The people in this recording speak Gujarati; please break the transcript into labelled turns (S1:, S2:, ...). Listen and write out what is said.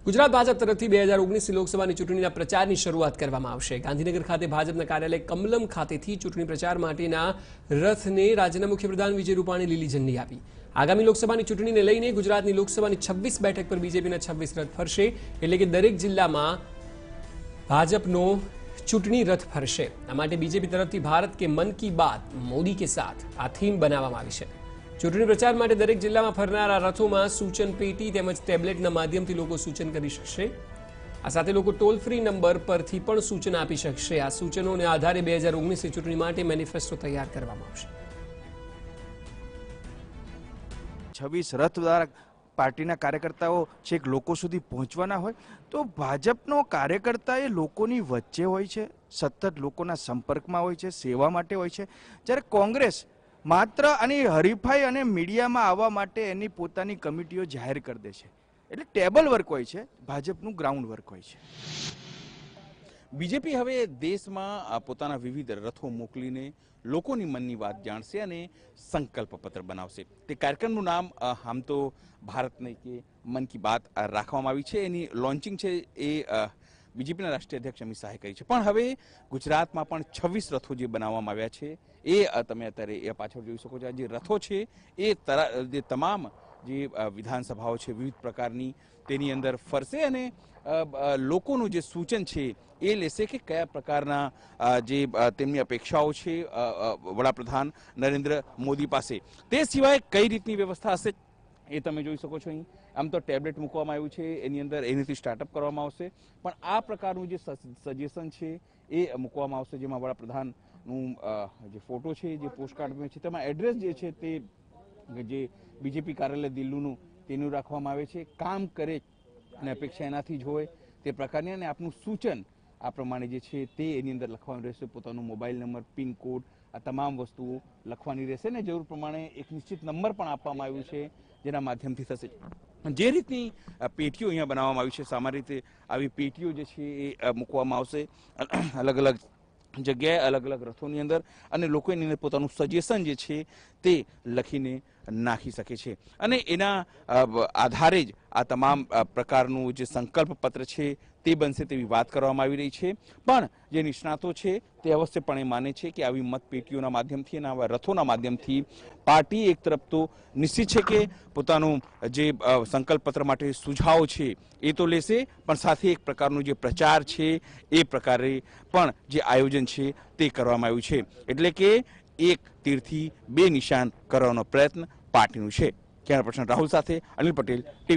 S1: ગુજરાત ભાજપ તરફથી 2019 લોકસભાની ચૂંટણીના પ્રચારની શરૂઆત કરવામાં આવશે। ગાંધીનગર ખાતે ભાજપના કાર્યાલય કમલમ ખાતેથી ચૂંટણી પ્રચાર માટેના રથને રાજ્યના મુખ્યપ્રધાન વિજય રૂપાણી લીલી ઝંડી આપી। આગામી લોકસભાની ચૂંટણીને લઈને ગુજરાતની લોકસભાની 26 બેઠક પર બીજેપીના 26 રથ ફરશે, એટલે કે દરેક જિલ્લામાં ભાજપનો ચૂંટણી રથ ફરશે। આ માટે બીજેપી તરફથી ભારત કે મન કી બાત મોદી કે સાથ આ થીમ બનાવવામાં આવી છે। ચૂંટણી પ્રચાર માટે દરેક જિલ્લામાં ફરનારા રથોમાં સૂચન પેટી તેમજ ટેબ્લેટના માધ્યમથી લોકો સૂચન કરી શકશે। આ સાથે લોકો ટોલ ફ્રી નંબર પરથી પણ સૂચન આપી શકશે। આ સૂચનોને આધારે 2019ની ચૂંટણી માટે મેનિફેસ્ટો તૈયાર કરવામાં આવશે।
S2: 26 રથ દ્વારા પાર્ટીના કાર્યકર્તાઓ છેક લોકો સુધી પહોંચવાના હોય તો ભાજપનો કાર્યકર્તા એ લોકોની વચ્ચે હોય છે, સતત લોકોના સંપર્કમાં હોય છે, સેવા માટે હોય છે। જ્યારે કોંગ્રેસ માત્ર આની હરીફાઈ અને મીડિયામાં આવવા માટે એની પોતાની કમિટીઓ જાહેર કરી દે છે, એટલે ટેબલ વર્ક હોય છે, ભાજપનું ગ્રાઉન્ડ વર્ક હોય છે।
S3: બીજેપી હવે દેશમાં પોતાના વિવિધ રથો મોકલીને લોકોની મનની વાત જાણશે અને સંકલ્પ પત્ર બનાવશે। તે કાર્યક્રમનું નામ આમ તો ભારત નહીં કે મન કી બાત રાખવામાં આવી છે। એની લોન્ચિંગ છે એ બીજેપીના રાષ્ટ્રીય અધ્યક્ષ અમિત શાહે કરી છે, પણ હવે ગુજરાતમાં પણ 26 રથો જે બનાવવામાં આવ્યા છે એ તમે અત્યારે એ પાછળ જોઈ શકો છો। જે રથો છે એ જે તમામ જે વિધાનસભાઓ છે વિવિધ પ્રકારની તેની અંદર ફરશે અને લોકોનું જે સૂચન છે એ લેશે કે કયા પ્રકારના જે તેમની અપેક્ષાઓ છે વડાપ્રધાન નરેન્દ્ર મોદી પાસે। તે સિવાય કઈ રીતની વ્યવસ્થા હશે એ તમે જોઈ શકો છો। અહીં આમ તો ટેબ્લેટ મૂકવામાં આવ્યું છે, એની અંદર એનાથી સ્ટાર્ટઅપ કરવામાં આવશે, પણ આ પ્રકારનું જે સજેશન છે એ મૂકવામાં આવશે, જેમાં વડાપ્રધાનનું જે ફોટો છે, જે પોસ્ટકાર્ડ છે, તેમાં એડ્રેસ જે છે તે જે બીજેપી કાર્યાલય દિલ્હીનું તેનું રાખવામાં આવે છે। કામ કરે અને અપેક્ષા એનાથી જ હોય તે પ્રકારની, અને આપનું સૂચન આ પ્રમાણે જે છે તે એની અંદર લખવાનું રહેશે। પોતાનો મોબાઈલ નંબર, પિન કોડ, આ તમામ વસ્તુઓ લખવાની રહેશે ને જરૂર પ્રમાણે એક નિશ્ચિત નંબર પણ આપવામાં આવ્યું છે જેના માધ્યમથી થશે। જે રીતની પેટીઓ અહીંયા બનાવવામાં આવી છે, સામાન્ય રીતે આવી પેટીઓ જે છે એ મૂકવામાં આવશે અલગ અલગ જગ્યાએ, અલગ અલગ રથોની અંદર, અને લોકો એની અંદર પોતાનું સજેશન જે છે તે લખીને નાખી શકે છે, અને એના આધારે જ આ તમામ પ્રકારનું જે સંકલ્પ પત્ર છે તે બનશે તેવી વાત કરવામાં આવી રહી છે। પણ જે નિષ્ણાતો છે તે અવશ્યપણે માને છે કે આવી મતપેટીઓના માધ્યમથી અને આવા રથોના માધ્યમથી પાર્ટી એક તરફ તો નિશ્ચિત છે કે પોતાનું જે સંકલ્પ પત્ર માટે સુઝાવ છે એ તો લેશે, પણ સાથે એક પ્રકારનું જે પ્રચાર છે એ પ્રકારે પણ જે આયોજન છે તે કરવામાં આવ્યું છે। એટલે કે એક તીરથી બે નિશાન કરવાનો પ્રયત્ન પાર્ટીનું છે। કેમેરા પર્સન રાહુલ સાથે અનિલ પટેલ, ટીવી।